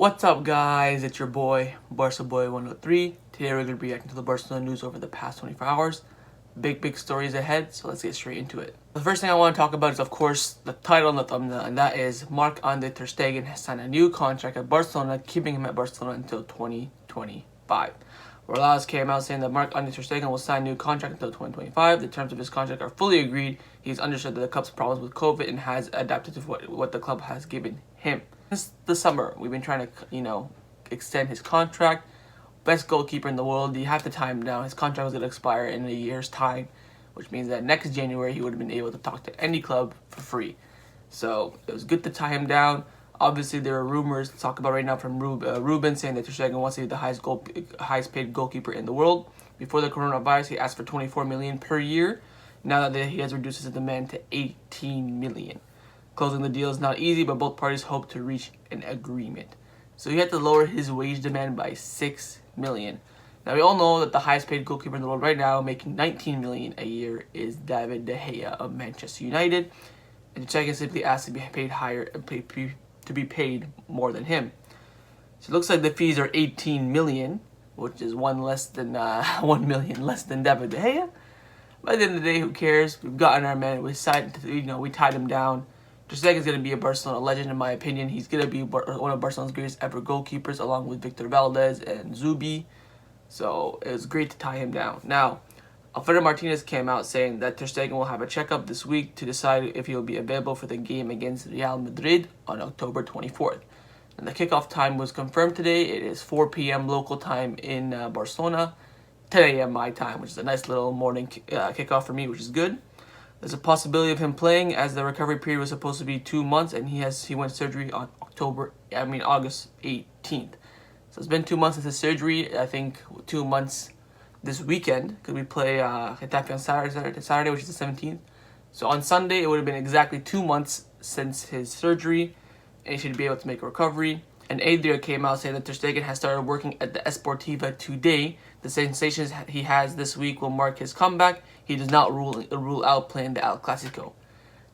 What's up, guys? It's your boy, Barca Boy 103. Today we're going to be reacting to the Barcelona news over the past 24 hours. Big stories ahead, so let's get straight into it. The first thing I want to talk about is, of course, the title on the thumbnail, and that is Marc Andre Ter Stegen has signed a new contract at Barcelona, keeping him at Barcelona until 2025. Morales came out saying that Marc Andre Ter Stegen will sign a new contract until 2025. The terms of his contract are fully agreed. He's understood that the club's problems with COVID and has adapted to what the club has given him. Since the summer, we've been trying to, extend his contract. Best goalkeeper in the world. You have to time him down. His contract was going to expire in a year's time, which means that next January he would have been able to talk to any club for free. So it was good to tie him down. Obviously, there are rumors to talk about right now from Ruben saying that Ter Stegen wants to be the highest paid goalkeeper in the world. Before the coronavirus, he asked for 24 million per year. Now that he has reduced his demand to 18 million. Closing the deal is not easy, but both parties hope to reach an agreement. So he had to lower his wage demand by 6 million. Now we all know that the highest paid goalkeeper in the world right now, making 19 million a year, is David De Gea of Manchester United. And Ter Stegen simply asked to be paid higher and to be paid more than him. So it looks like the fees are 18 million, which is 1 million less than David De Gea. But at the end of the day, who cares? We've gotten our man. We tied him down. Ter Stegen's going to be a Barcelona legend, in my opinion. He's going to be one of Barcelona's greatest ever goalkeepers, along with Victor Valdez and Zubi. So it was great to tie him down. Now, Alfredo Martinez came out saying that Ter Stegen will have a checkup this week to decide if he will be available for the game against Real Madrid on October 24th. And the kickoff time was confirmed today. It is 4 p.m. local time in Barcelona, 10 a.m. my time, which is a nice little morning kickoff for me, which is good. There's a possibility of him playing, as the recovery period was supposed to be 2 months, and he went surgery on August 18th. So it's been 2 months since his surgery. I think 2 months this weekend, because we play Getafe on Saturday, which is the 17th. So on Sunday, it would have been exactly 2 months since his surgery, and he should be able to make a recovery. And Adria came out saying that Ter Stegen has started working at the Esportiva today. The sensations he has this week will mark his comeback. He does not rule out playing the El Clasico.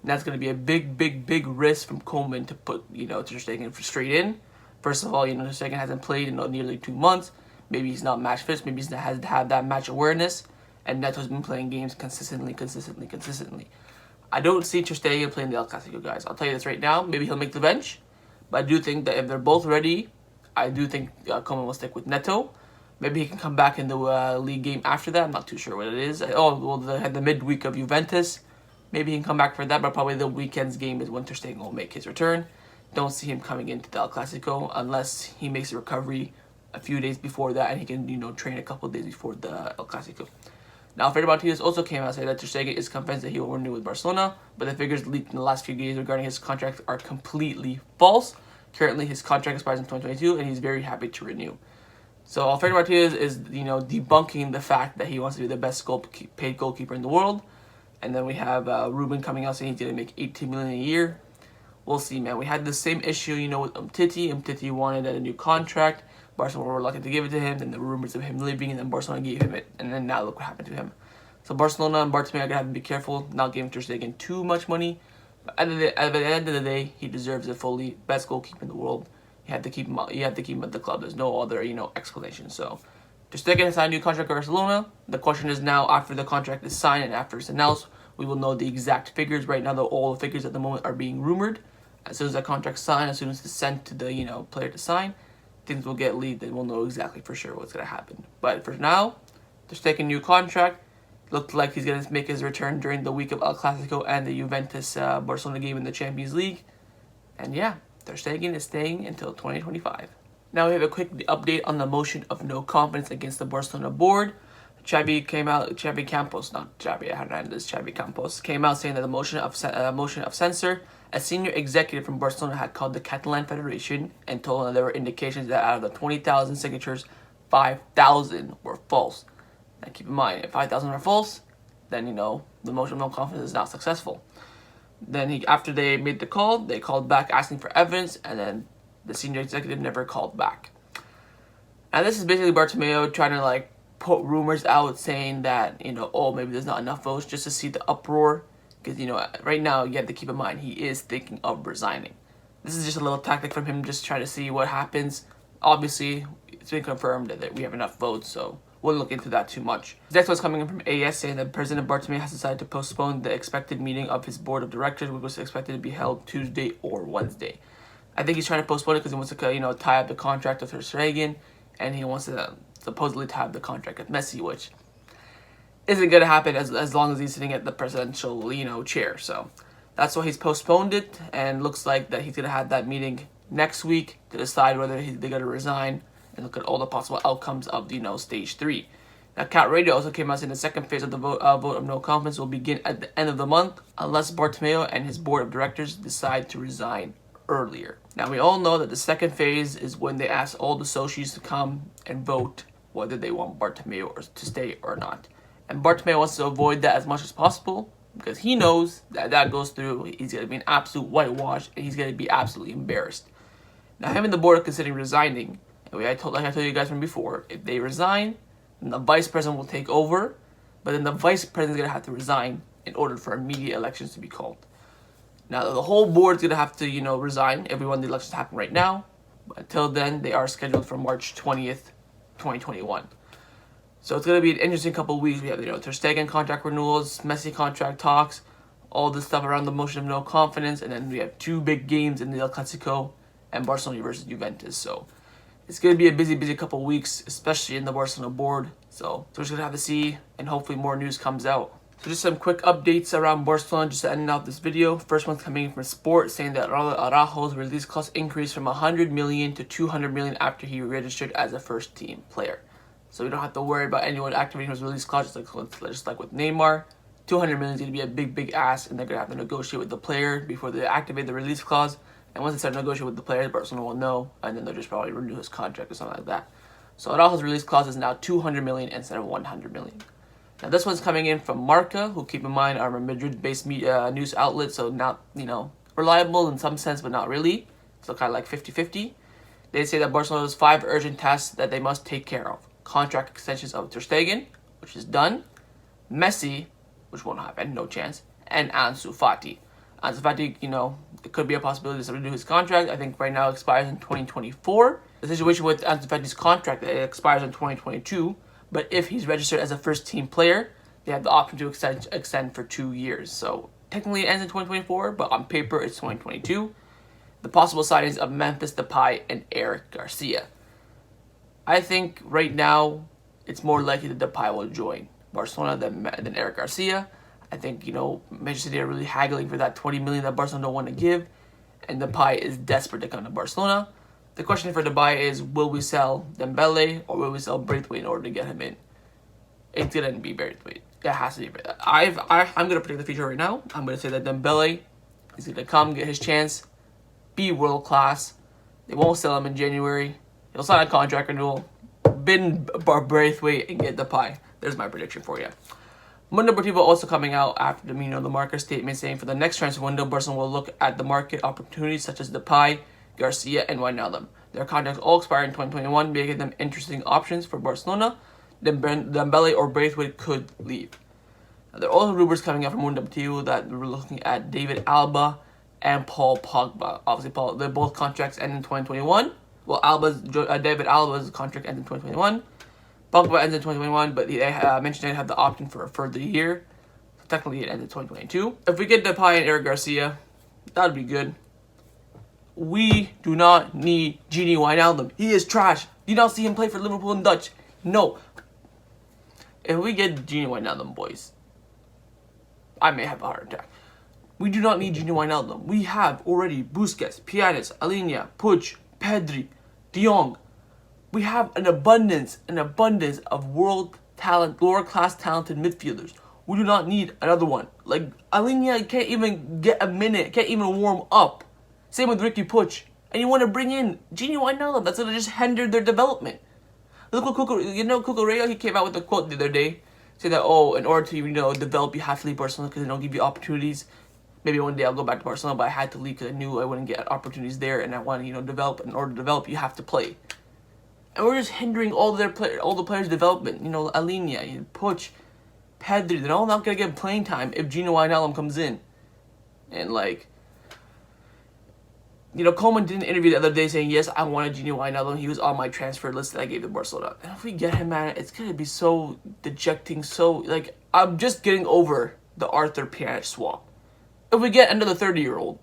And that's going to be a big risk from Koeman to put Ter Stegen straight in. First of all, Ter Stegen hasn't played in nearly 2 months. Maybe he's not match fit. Maybe he hasn't had that match awareness. And Neto's been playing games consistently. I don't see Ter Stegen playing the El Clasico, guys. I'll tell you this right now. Maybe he'll make the bench. But I do think that if they're both ready, I do think Koeman will stick with Neto. Maybe he can come back in the league game after that. I'm not too sure what it is. They had the midweek of Juventus. Maybe he can come back for that, but probably the weekend's game is when Ter Stegen will make his return. Don't see him coming into the El Clasico unless he makes a recovery a few days before that and he can, train a couple of days before the El Clasico. Now, Alfredo Martinez also came out and said that Ter Stegen is convinced that he will renew with Barcelona, but the figures leaked in the last few days regarding his contract are completely false. Currently, his contract expires in 2022, and he's very happy to renew. So Alfredo Martinez is, debunking the fact that he wants to be the best paid goalkeeper in the world. And then we have Ruben coming out saying he's going to make 18 million a year. We'll see, man. We had the same issue, with Umtiti. Umtiti wanted a new contract. Barcelona were reluctant to give it to him. Then the rumors of him leaving, and then Barcelona gave him it. And then now look what happened to him. So Barcelona and Bartomeu are going to have to be careful, not giving Ter Stegen too much money. But at the end of the day, he deserves the fully best goalkeeper in the world. You have to keep him. You have to keep him at the club. There's no other, explanation. So, Ter Stegen has signed a new contract with Barcelona. The question is now, after the contract is signed and after it's announced, we will know the exact figures. Right now, all the figures at the moment are being rumored. As soon as that contract's signed, as soon as it's sent to the player to sign, things will get leaked and we'll know exactly for sure what's gonna happen. But for now, Ter Stegen new contract. Looked like he's going to make his return during the week of El Clasico and the Juventus Barcelona game in the Champions League. And yeah, Ter Stegen is staying until 2025. Now we have a quick update on the motion of no confidence against the Barcelona board. Xavi Campos came out saying that the motion of censure. A senior executive from Barcelona had called the Catalan Federation and told them there were indications that out of the 20,000 signatures, 5,000 were false. And keep in mind, if 5,000 are false, then the motion of no confidence is not successful. Then after they made the call, they called back asking for evidence, and then the senior executive never called back. And this is basically Bartomeu trying to put rumors out saying that maybe there's not enough votes, just to see the uproar. Because right now you have to keep in mind he is thinking of resigning. This is just a little tactic from him, just trying to see what happens. Obviously, it's been confirmed that we have enough votes, so we'll look into that too much. The next one's coming in from AS, saying that President Bartomeu has decided to postpone the expected meeting of his board of directors, which was expected to be held Tuesday or Wednesday. I think he's trying to postpone it because he wants to, tie up the contract with Ter Stegen, and he wants to supposedly tie up the contract with Messi, which isn't going to happen as long as he's sitting at the presidential, chair. So that's why he's postponed it, and looks like that he's going to have that meeting next week to decide whether they're going to resign and look at all the possible outcomes of stage 3. Now, Cat Radio also came out saying the second phase of the vote of no confidence will begin at the end of the month unless Bartomeu and his board of directors decide to resign earlier. Now, we all know that the second phase is when they ask all the associates to come and vote whether they want Bartomeu to stay or not. And Bartomeu wants to avoid that as much as possible because he knows that that goes through, he's going to be an absolute whitewash and he's going to be absolutely embarrassed. Now, him and the board are considering resigning. And like I told you guys from before, if they resign, then the vice president will take over, but then the vice president is going to have to resign in order for immediate elections to be called. Now, the whole board is going to have to, resign. Everyone, the elections happen right now. But until then, they are scheduled for March 20th, 2021. So it's going to be an interesting couple of weeks. We have, Ter Stegen contract renewals, Messi contract talks, all this stuff around the motion of no confidence. And then we have 2 big games in the El Clasico and Barcelona versus Juventus. So it's going to be a busy couple of weeks, especially in the Barcelona board. So we're just going to have to see, and hopefully more news comes out. So just some quick updates around Barcelona just to end out this video. First one's coming from Sport, saying that Araujo's release clause increased from 100 million to 200 million after he registered as a first team player. So we don't have to worry about anyone activating his release clause, just like with Neymar. 200 million is going to be a big ask, and they're going to have to negotiate with the player before they activate the release clause. And once they start negotiating with the player, Barcelona will know, and then they'll just probably renew his contract or something like that. So Araujo's release clause is now 200 million instead of 100 million. Now this one's coming in from Marca, who, keep in mind, are a Madrid-based media news outlet, so not, reliable in some sense, but not really. So kind of like 50-50. They say that Barcelona has 5 urgent tasks that they must take care of. Contract extensions of Ter Stegen, which is done. Messi, which won't happen, no chance. And Ansu Fati. Ansu Fati, it could be a possibility to renew his contract. I think right now it expires in 2024. The situation with Ansu Fati's contract, it expires in 2022. But if he's registered as a first-team player, they have the option to extend for 2 years. So technically it ends in 2024, but on paper it's 2022. The possible signings of Memphis Depay and Eric Garcia. I think right now it's more likely that Depay will join Barcelona than Eric Garcia. I think, Manchester City are really haggling for that 20 million that Barcelona don't want to give, and Depay is desperate to come to Barcelona. The question for Depay is, will we sell Dembele or will we sell Braithwaite in order to get him in? It's going to be Braithwaite. It has to be Braithwaite. I'm going to predict the future right now. I'm going to say that Dembele is going to come, get his chance, be world class. They won't sell him in January. He'll sign a contract renewal, bin Braithwaite, and get Depay. There's my prediction for you. Mundo Deportivo also coming out after the market statement saying for the next transfer window, Barcelona will look at the market opportunities such as Depay, Garcia, and Wijnaldum. Their contracts all expire in 2021, making them interesting options for Barcelona. Dembele or Braithwaite could leave. Now, there are also rumors coming out from Mundo Deportivo that we're looking at David Alba and Paul Pogba. Obviously, they're both contracts end in 2021. Well, David Alba's contract ends in 2021. Pogba ends in 2021, but they mentioned they have the option for a further year. So technically, it ends in 2022. If we get Depay and Eric Garcia, that would be good. We do not need Gini Wijnaldum. He is trash. Do you not see him play for Liverpool and Dutch? No. If we get Gini Wijnaldum, boys, I may have a heart attack. We do not need Gini Wijnaldum. We have already Busquets, Pianis, Alenia, Puig, Pedri, De Jong. We have an abundance of world class talented midfielders. We do not need another one. Like, Alenia can't even get a minute, can't even warm up. Same with Ricky Puig. And you want to bring in Gini Wijnaldum. That's going to just hinder their development. Look at Cucurella, he came out with a quote the other day. Saying that, in order to, develop, you have to leave Barcelona because they don't give you opportunities. Maybe one day I'll go back to Barcelona, but I had to leave because I knew I wouldn't get opportunities there. And I want to, develop. In order to develop, you have to play. And we're just hindering all the players' development. Alenia, Puig, Pedri, they're all not going to get playing time if Gini Wijnaldum comes in. And, Coleman did an interview the other day saying, yes, I wanted Gini Wijnaldum. He was on my transfer list that I gave to Barcelona. And if we get him, man, it's going to be so dejecting. I'm just getting over the Arthur Pjanic swap. If we get another 30-year-old,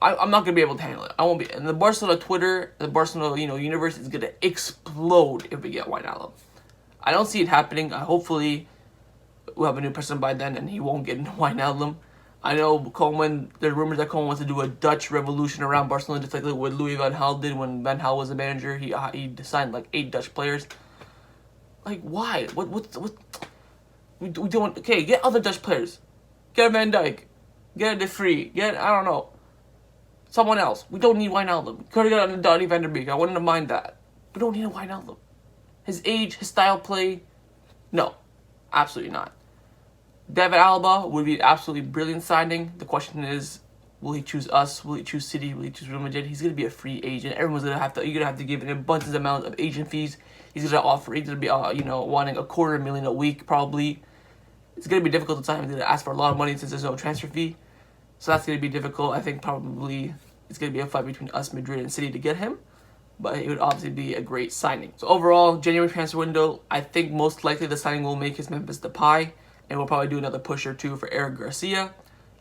I'm not going to be able to handle it. I won't be. And the Barcelona Twitter, the Barcelona, universe is going to explode if we get Wijnaldum. I don't see it happening. Hopefully, we'll have a new president by then and he won't get into Wijnaldum. I know Coleman, there are rumors that Coleman wants to do a Dutch revolution around Barcelona, just like what Louis van Gaal did when Van Gaal was the manager. He signed like 8 Dutch players. Like, why? What? We don't. Okay, get other Dutch players. Get a Van Dijk. Get a De Vrij. I don't know. Someone else. We don't need Wijnaldum. Could have gotten Donny van der Beek. I wouldn't have minded that. We don't need a Wijnaldum. His age, his style of play. No. Absolutely not. David Alaba would be an absolutely brilliant signing. The question is, will he choose us? Will he choose City? Will he choose Real Madrid? He's going to be a free agent. Everyone's going to have to. You're going to have to give an abundant amount of agent fees. He's going to offer. He's going to be, wanting $250,000 a week probably. It's going to be difficult to sign him. He's going to ask for a lot of money since there's no transfer fee. So that's going to be difficult. I think probably it's going to be a fight between us, Madrid, and City to get him. But it would obviously be a great signing. So overall, January transfer window, I think most likely the signing we'll make is Memphis Depay. And we'll probably do another push or two for Eric Garcia.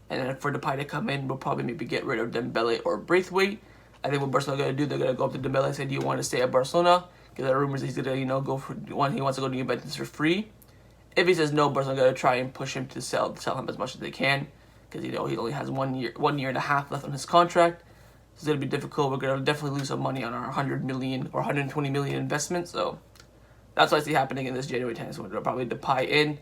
And then for Depay to come in, we'll probably maybe get rid of Dembele or Braithwaite. I think what Barcelona are going to do, they're going to go up to Dembele and say, do you want to stay at Barcelona? Because there are rumors that he's going to, go for one. He wants to go to Juventus for free. If he says no, Barcelona are going to try and push him to sell him as much as they can. Because, he only has 1 year and a half left on his contract. So it's going to be difficult. We're going to definitely lose some money on our 100 million or 120 million investment. So that's what I see happening in this January transfer window. Probably Depay in.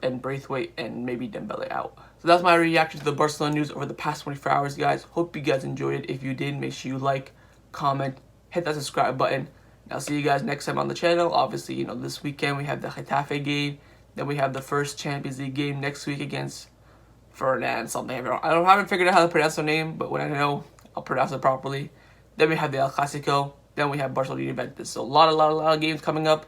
And Braithwaite and maybe Dembele out. So that's my reaction to the Barcelona news over the past 24 hours, guys. Hope you guys enjoyed it. If you did, make sure you like, comment, hit that subscribe button. And I'll see you guys next time on the channel. Obviously, this weekend we have the Getafe game. Then we have the first Champions League game next week against Ferdinand something. I haven't figured out how to pronounce the name, but when I know, I'll pronounce it properly. Then we have the El Clasico. Then we have Barcelona Juventus. So a lot of games coming up.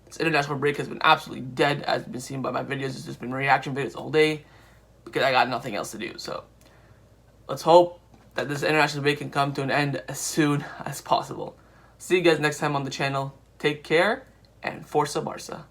This international break has been absolutely dead, as been seen by my videos. It's just been reaction videos all day because I got nothing else to do. So let's hope that this international break can come to an end as soon as possible. See you guys next time on the channel. Take care and Forza Barca.